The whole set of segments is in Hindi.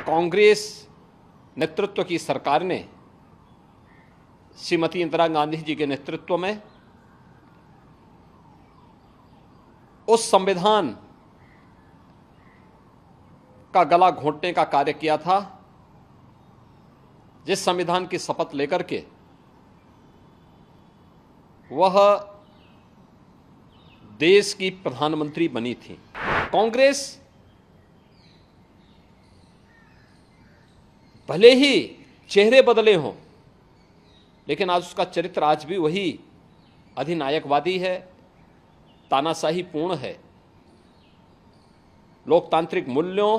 कांग्रेस नेतृत्व की सरकार ने श्रीमती इंदिरा गांधी जी के नेतृत्व में उस संविधान का गला घोंटने का कार्य किया था जिस संविधान की शपथ लेकर के वह देश की प्रधानमंत्री बनी थी। कांग्रेस भले ही चेहरे बदले हों, लेकिन आज उसका चरित्र आज भी वही अधिनायकवादी है, तानाशाही पूर्ण है। लोकतांत्रिक मूल्यों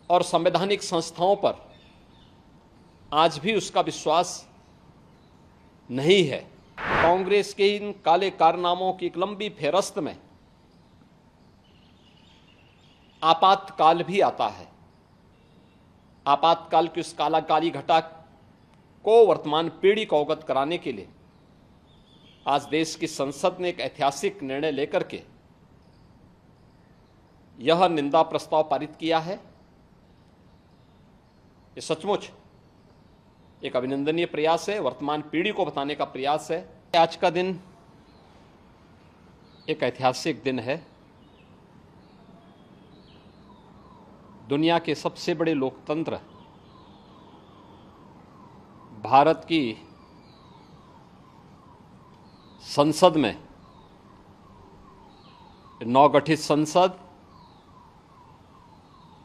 और संवैधानिक संस्थाओं पर आज भी उसका विश्वास नहीं है। कांग्रेस के इन काले कारनामों की एक लंबी फेहरिस्त में आपातकाल भी आता है। आपातकाल की उस काली घटा को वर्तमान पीढ़ी को अवगत कराने के लिए आज देश की संसद ने एक ऐतिहासिक निर्णय लेकर के यह निंदा प्रस्ताव पारित किया है। ये सचमुच एक अभिनंदनीय प्रयास है, वर्तमान पीढ़ी को बताने का प्रयास है। आज का दिन एक ऐतिहासिक दिन है। दुनिया के सबसे बड़े लोकतंत्र भारत की संसद में नवगठित संसद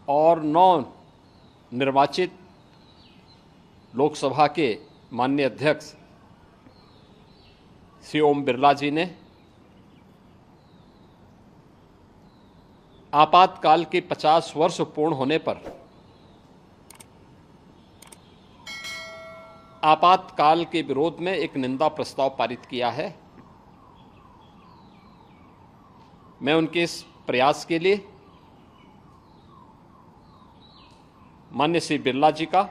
और नव निर्वाचित लोकसभा के माननीय अध्यक्ष श्री ओम बिरला जी ने आपातकाल के 50 वर्ष पूर्ण होने पर आपातकाल के विरोध में एक निंदा प्रस्ताव पारित किया है। मैं उनके इस प्रयास के लिए माननीय श्री बिरला जी का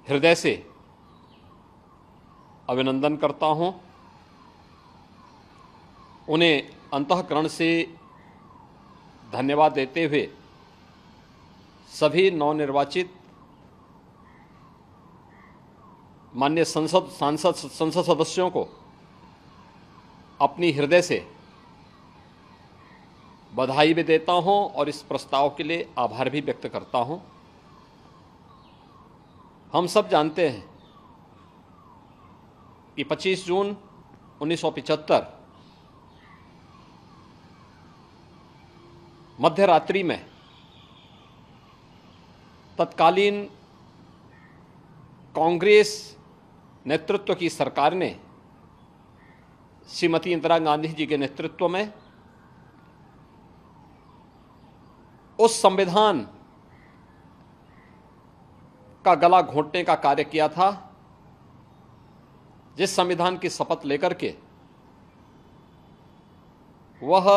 हृदय से अभिनंदन करता हूं। उन्हें अंतःकरण से धन्यवाद देते हुए सभी नवनिर्वाचित माननीय संसद सदस्यों को अपनी हृदय से बधाई भी देता हूं और इस प्रस्ताव के लिए आभार भी व्यक्त करता हूं। हम सब जानते हैं कि 25 जून 1975 मध्य रात्रि में तत्कालीन कांग्रेस नेतृत्व की सरकार ने श्रीमती इंदिरा गांधी जी के नेतृत्व में उस संविधान का गला घोंटने का कार्य किया था जिस संविधान की शपथ लेकर के वह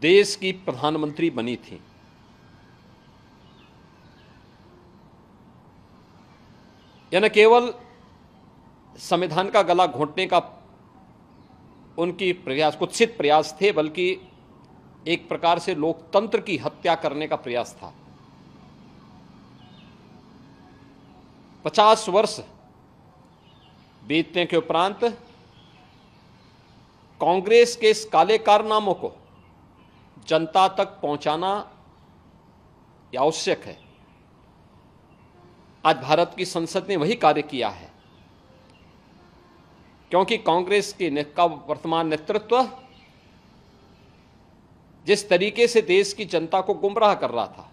देश की प्रधानमंत्री बनी थी। यह न केवल संविधान का गला घोंटने का उनकी कुत्सित प्रयास थे, बल्कि एक प्रकार से लोकतंत्र की हत्या करने का प्रयास था। 50 वर्ष बीतने के उपरांत कांग्रेस के इस काले कारनामों को जनता तक पहुंचाना आवश्यक है। आज भारत की संसद ने वही कार्य किया है, क्योंकि कांग्रेस का वर्तमान नेतृत्व जिस तरीके से देश की जनता को गुमराह कर रहा था,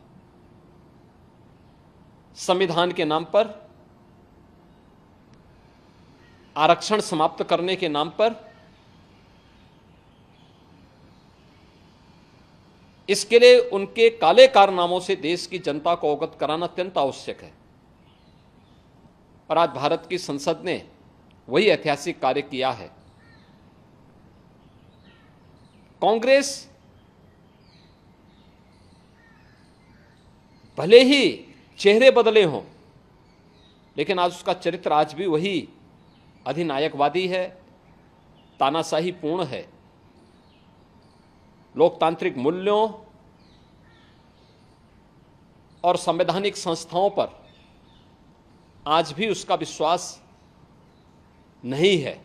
संविधान के नाम पर, आरक्षण समाप्त करने के नाम पर, इसके लिए उनके काले कारनामों से देश की जनता को अवगत कराना अत्यंत आवश्यक है। और आज भारत की संसद ने वही ऐतिहासिक कार्य किया है। कांग्रेस भले ही चेहरे बदले हों, लेकिन आज उसका चरित्र आज भी वही अधिनायकवादी है, तानाशाही पूर्ण है। लोकतांत्रिक मूल्यों और संवैधानिक संस्थाओं पर आज भी उसका विश्वास नहीं है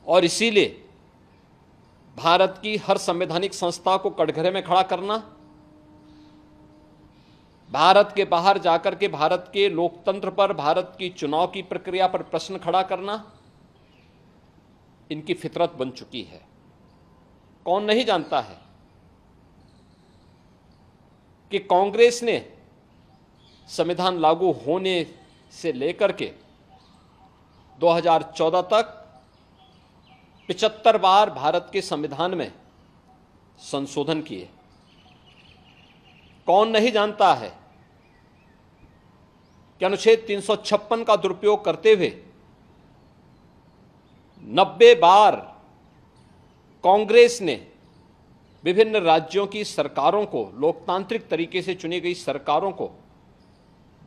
और इसीलिए भारत की हर संवैधानिक संस्था को कटघरे में खड़ा करना, भारत के बाहर जाकर के भारत के लोकतंत्र पर, भारत की चुनाव की प्रक्रिया पर प्रश्न खड़ा करना इनकी फितरत बन चुकी है। कौन नहीं जानता है कि कांग्रेस ने संविधान लागू होने से लेकर के 2014 तक 75 बार भारत के संविधान में संशोधन किए। कौन नहीं जानता है कि अनुच्छेद 356 का दुरुपयोग करते हुए 90 बार कांग्रेस ने विभिन्न राज्यों की सरकारों को, लोकतांत्रिक तरीके से चुनी गई सरकारों को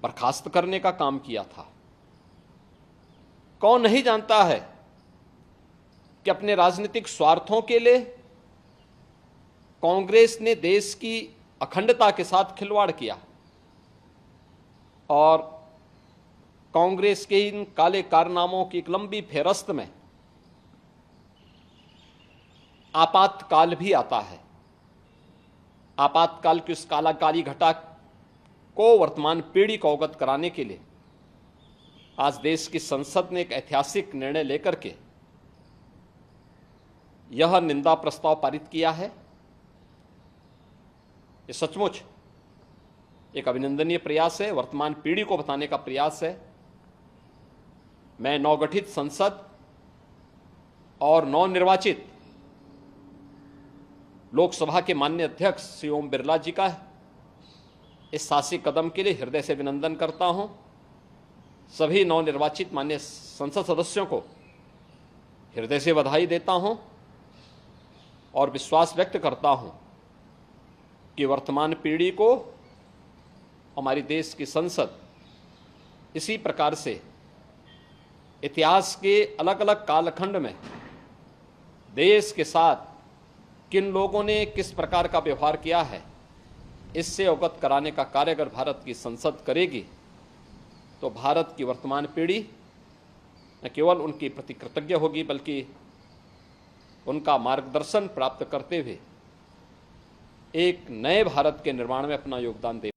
बर्खास्त करने का काम किया था। कौन नहीं जानता है कि अपने राजनीतिक स्वार्थों के लिए कांग्रेस ने देश की अखंडता के साथ खिलवाड़ किया और कांग्रेस के इन काले कारनामों की एक लंबी फेहरिस्त में आपातकाल भी आता है। आपातकाल की उस काली घटा को वर्तमान पीढ़ी को अवगत कराने के लिए आज देश की संसद ने एक ऐतिहासिक निर्णय लेकर के यह निंदा प्रस्ताव पारित किया है। ये सचमुच एक अभिनंदनीय प्रयास है, वर्तमान पीढ़ी को बताने का प्रयास है। मैं नवगठित संसद और नवनिर्वाचित लोकसभा के माननीय अध्यक्ष श्री ओम बिरला जी का इस साहसिक कदम के लिए हृदय से अभिनंदन करता हूं। सभी नवनिर्वाचित माननीय संसद सदस्यों को हृदय से बधाई देता हूं और विश्वास व्यक्त करता हूं कि वर्तमान पीढ़ी को हमारी देश की संसद इसी प्रकार से इतिहास के अलग अलग कालखंड में देश के साथ किन लोगों ने किस प्रकार का व्यवहार किया है, इससे अवगत कराने का कार्य अगर भारत की संसद करेगी तो भारत की वर्तमान पीढ़ी न केवल उनकी प्रति कृतज्ञ होगी बल्कि उनका मार्गदर्शन प्राप्त करते हुए एक नए भारत के निर्माण में अपना योगदान दे